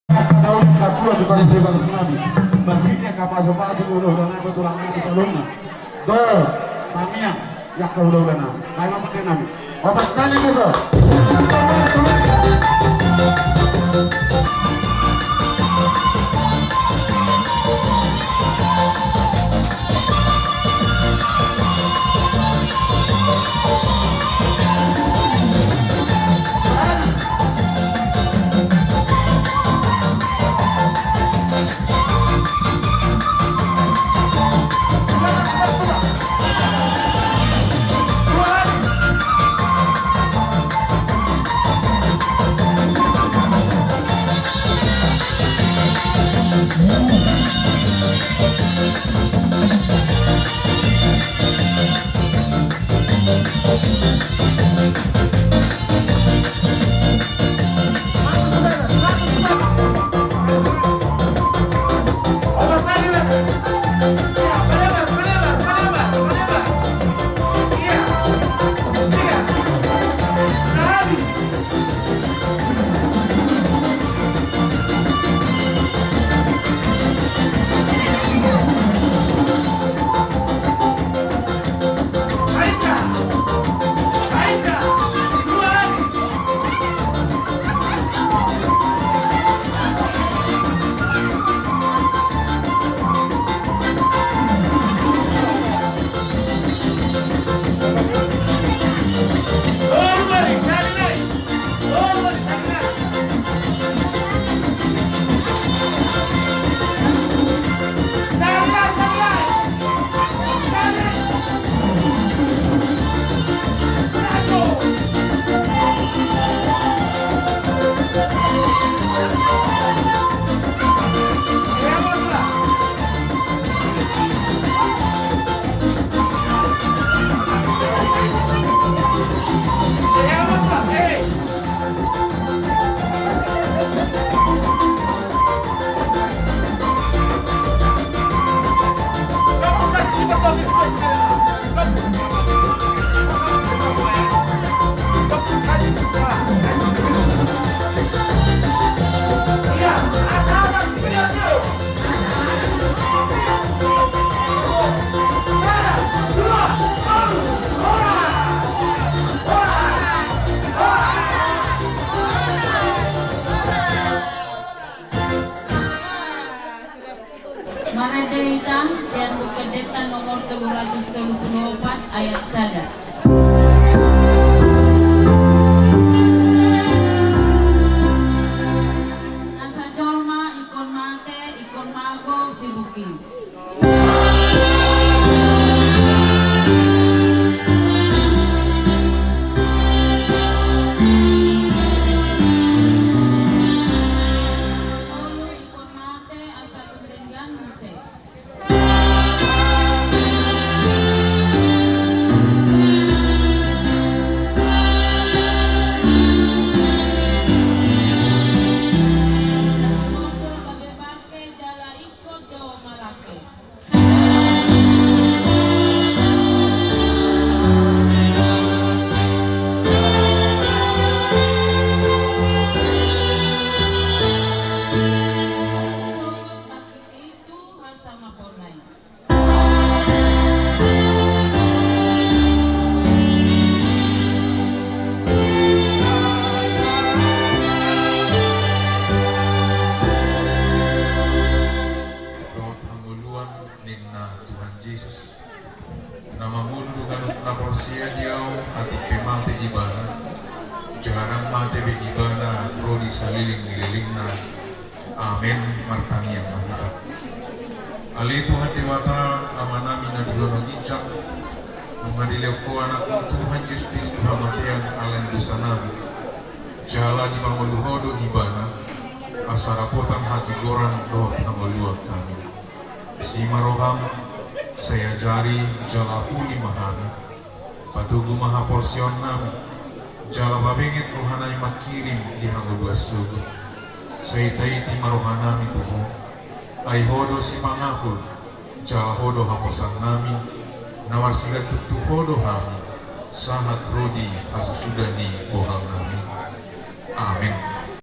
Daun kapula di bawah pribadi tsunami. Baginya kapal-kapal seluruh dan aku tulangnya di salonnya. Do, Tamia, yak kaulah dana. Kaya pakai nami. Obat kali besok. Mahadaitan dan Pendeta nomor 334 ayat 1. Asa colma ikon mate ikon mago sibuki. Jarang mate be ibana prodi saliling-lilingna. Amin martani yang mahita. Ali Tuhan Dewata amanami na dulo gincang mengadilew ko anak Tuhan Yesus Kristus hamatian alan busanami. Jala di mangoluhodo ibana asarapotang hati goran doh tangoluak kami. Si maroham saya jari jala puli mahami. Patugu maha porsion nami. Jala babengit rohanay makirim di hangudwa sugo. Saya taiti marohanami tuho. Ay hodo si pangakul. Jala hodo haposan nami. Nawar sila tutuhodo hami. Sahat rodi asusudani bohang nami. Amin.